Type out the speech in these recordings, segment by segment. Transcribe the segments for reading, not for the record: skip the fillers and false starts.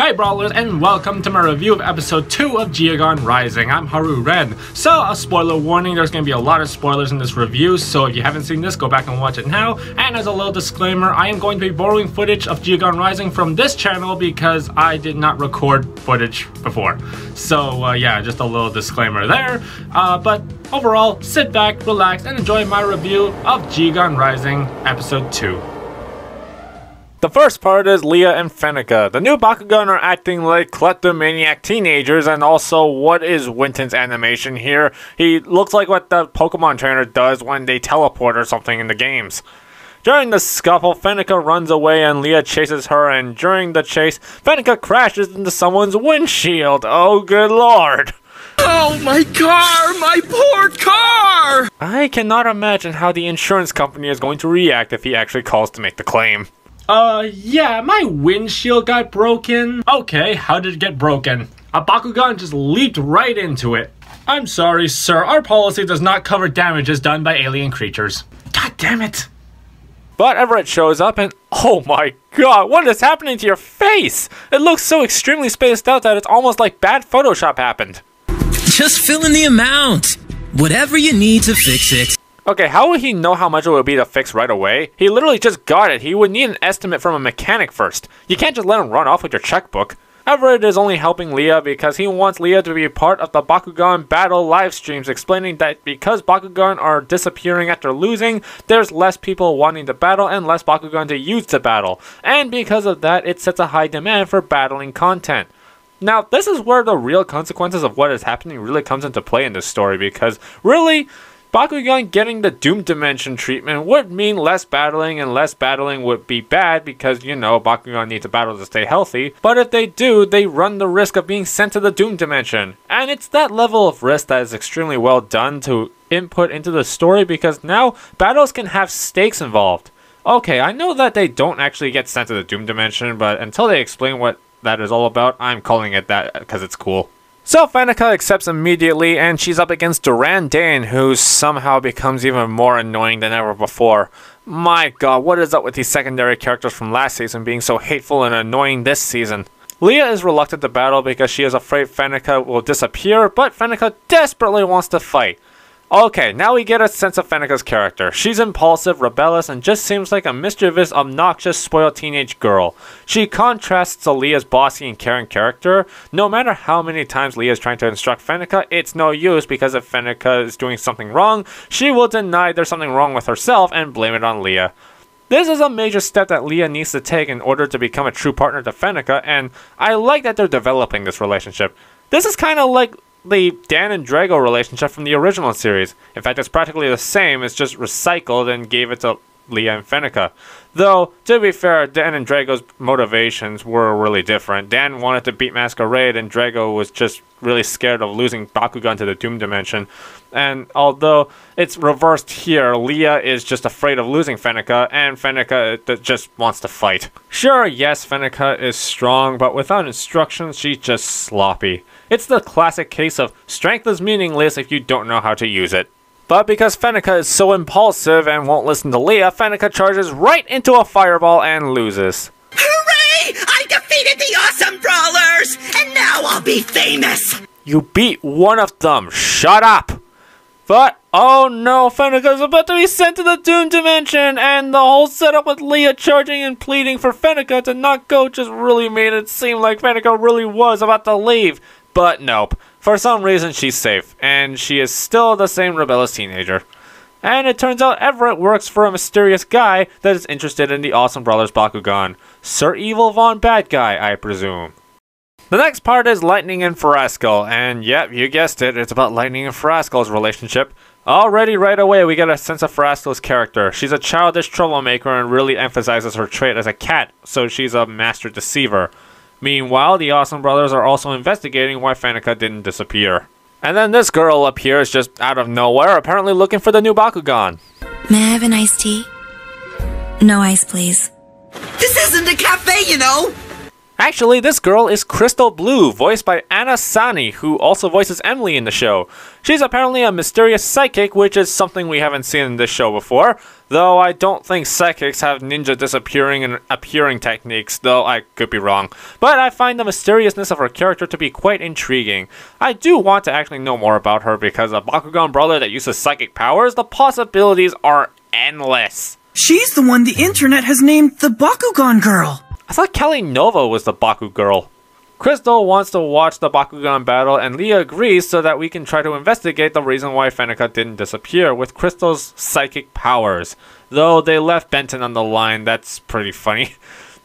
Hey Brawlers, and welcome to my review of episode 2 of Geogan Rising. I'm Haru Red. So, a spoiler warning, there's going to be a lot of spoilers in this review, so if you haven't seen this, go back and watch it now. And as a little disclaimer, I am going to be borrowing footage of Geogan Rising from this channel because I did not record footage before. So, yeah, just a little disclaimer there. But overall, sit back, relax, and enjoy my review of Geogan Rising episode 2. The first part is Lia and Fenneca. The new Bakugan are acting like kleptomaniac teenagers, and also what is Winton's animation here? He looks like what the Pokemon trainer does when they teleport or something in the games. During the scuffle, Fenneca runs away and Lia chases her, and during the chase, Fenneca crashes into someone's windshield. Oh good lord! Oh, my car! My poor car! I cannot imagine how the insurance company is going to react if he actually calls to make the claim. Yeah, my windshield got broken. Okay, how did it get broken? A Bakugan just leaped right into it. I'm sorry, sir, our policy does not cover damages done by alien creatures. God damn it. But Everett shows up and, oh my god, what is happening to your face? It looks so extremely spaced out that it's almost like bad Photoshop happened. Just fill in the amount. Whatever you need to fix it. Okay, how would he know how much it would be to fix right away? He literally just got it. He would need an estimate from a mechanic first. You can't just let him run off with your checkbook. Everett is only helping Lia because he wants Lia to be part of the Bakugan Battle live streams, explaining that because Bakugan are disappearing after losing, there's less people wanting to battle and less Bakugan to use to battle. And because of that, it sets a high demand for battling content. Now, this is where the real consequences of what is happening really comes into play in this story, because really, Bakugan getting the Doom Dimension treatment would mean less battling, and less battling would be bad because, you know, Bakugan need to battle to stay healthy. But if they do, they run the risk of being sent to the Doom Dimension. And it's that level of risk that is extremely well done to input into the story, because now battles can have stakes involved. Okay, I know that they don't actually get sent to the Doom Dimension, but until they explain what that is all about, I'm calling it that because it's cool. So Fenneca accepts immediately, and she's up against Duran Dane, who somehow becomes even more annoying than ever before. My god, what is up with these secondary characters from last season being so hateful and annoying this season? Lia is reluctant to battle because she is afraid Fenneca will disappear, but Fenneca desperately wants to fight. Okay, now we get a sense of Fenneca's character. She's impulsive, rebellious, and just seems like a mischievous, obnoxious, spoiled teenage girl. She contrasts to Lia's bossy and caring character. No matter how many times Lia is trying to instruct Fenneca, it's no use because if Fenneca is doing something wrong, she will deny there's something wrong with herself and blame it on Lia. This is a major step that Lia needs to take in order to become a true partner to Fenneca, and I like that they're developing this relationship. This is kind of like the Dan and Drago relationship from the original series. In fact, it's practically the same, it's just recycled and gave it to Lia and Fenneca. Though, to be fair, Dan and Drago's motivations were really different. Dan wanted to beat Masquerade, and Drago was just really scared of losing Bakugan to the Doom Dimension. And although it's reversed here, Lia is just afraid of losing Fenneca, and Fenneca just wants to fight. Sure, yes, Fenneca is strong, but without instructions, she's just sloppy. It's the classic case of strength is meaningless if you don't know how to use it. But because Fenneca is so impulsive and won't listen to Lia, Fenneca charges right into a fireball and loses. Hooray! I defeated the awesome brawlers! And now I'll be famous! You beat one of them. Shut up! But, oh no, Fenneca's about to be sent to the Doom Dimension, and the whole setup with Lia charging and pleading for Fenneca to not go just really made it seem like Fenneca really was about to leave. But nope, for some reason she's safe, and she is still the same rebellious teenager. And it turns out Everett works for a mysterious guy that is interested in the Awesome Brawlers Bakugan. Sir Evil Von Bad Guy, I presume. The next part is Lightning and Ferascal, and yep, you guessed it, it's about Lightning and Ferascal's relationship. Already right away we get a sense of Ferascal's character. She's a childish troublemaker and really emphasizes her trait as a cat, so she's a master deceiver. Meanwhile, the Awesome Brothers are also investigating why Fenneca didn't disappear. And then this girl appears just out of nowhere, apparently looking for the new Bakugan. May I have an iced tea? No ice, please. This isn't a cafe, you know! Actually, this girl is Crystal Blue, voiced by Anna Sani, who also voices Emily in the show. She's apparently a mysterious psychic, which is something we haven't seen in this show before, though I don't think psychics have ninja disappearing and appearing techniques, though I could be wrong. But I find the mysteriousness of her character to be quite intriguing. I do want to actually know more about her because a Bakugan brawler that uses psychic powers, the possibilities are endless. She's the one the internet has named the Bakugan Girl. I thought Kelly Nova was the Baku girl. Crystal wants to watch the Bakugan battle and Lia agrees so that we can try to investigate the reason why Fenneca didn't disappear with Crystal's psychic powers. Though they left Benton on the line, that's pretty funny.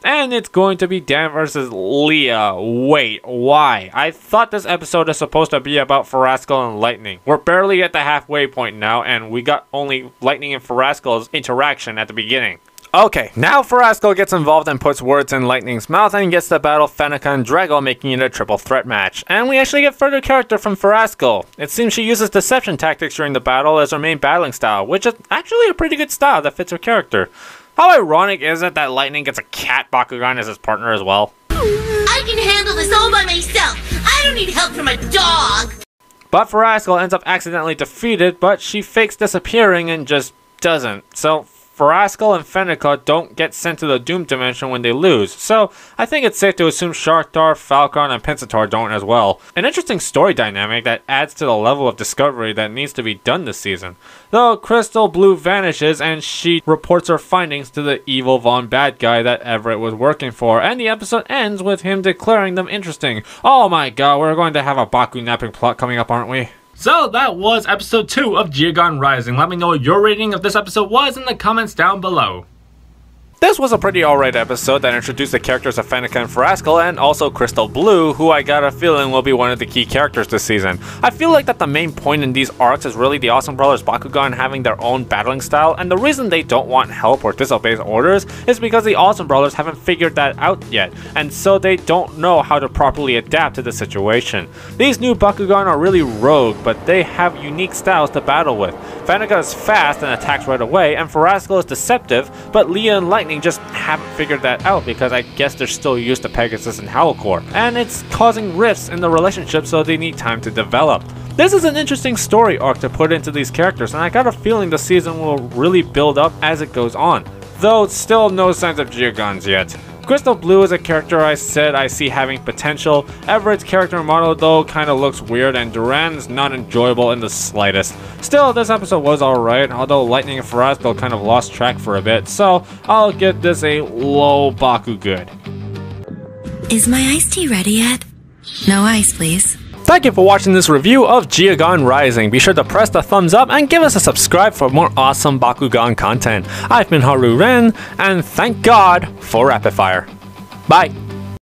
And it's going to be Dan versus Lia. Wait, why? I thought this episode is supposed to be about Ferascal and Lightning. We're barely at the halfway point now and we got only Lightning and Ferascal's interaction at the beginning. Okay, now Ferascal gets involved and puts words in Lightning's mouth and gets to battle Fenneca and Drago, making it a triple threat match. And we actually get further character from Ferascal. It seems she uses deception tactics during the battle as her main battling style, which is actually a pretty good style that fits her character. How ironic is it that Lightning gets a cat Bakugan as his partner as well? I can handle this all by myself. I don't need help from a dog. But Ferascal ends up accidentally defeated, but she fakes disappearing and just doesn't. So Ferascal and Fenneca don't get sent to the Doom Dimension when they lose, so I think it's safe to assume Sharktar, Falcon, and Pensator don't as well. An interesting story dynamic that adds to the level of discovery that needs to be done this season. Though Crystal Blue vanishes and she reports her findings to the evil Von Bad Guy that Everett was working for, and the episode ends with him declaring them interesting. Oh my god, we're going to have a Baku napping plot coming up, aren't we? So that was episode 2 of Geogan Rising. Let me know what your rating of this episode was in the comments down below. This was a pretty alright episode that introduced the characters of Fenneca and Ferascal and also Crystal Blue, who I got a feeling will be one of the key characters this season. I feel like that the main point in these arcs is really the Awesome Brawlers Bakugan having their own battling style, and the reason they don't want help or disobey orders is because the Awesome Brawlers haven't figured that out yet, and so they don't know how to properly adapt to the situation. These new Bakugan are really rogue, but they have unique styles to battle with. Fenneca is fast and attacks right away, and Ferascal is deceptive, but Lia and Lightning just haven't figured that out because I guess they're still used to Pegasus and Howlcore, and it's causing rifts in the relationship, so they need time to develop. This is an interesting story arc to put into these characters, and I got a feeling the season will really build up as it goes on, though still no signs of Geogans yet. Crystal Blue is a character I said I see having potential. Everett's character model though kinda looks weird, and Duran's not enjoyable in the slightest. Still, this episode was alright, although Lightning and Ferascal kind of lost track for a bit, so I'll give this a low Baku good. Is my iced tea ready yet? No ice, please. Thank you for watching this review of Geogan Rising. Be sure to press the thumbs up and give us a subscribe for more awesome Bakugan content. I've been Haru Ren, and thank God for Rapid Fire. Bye!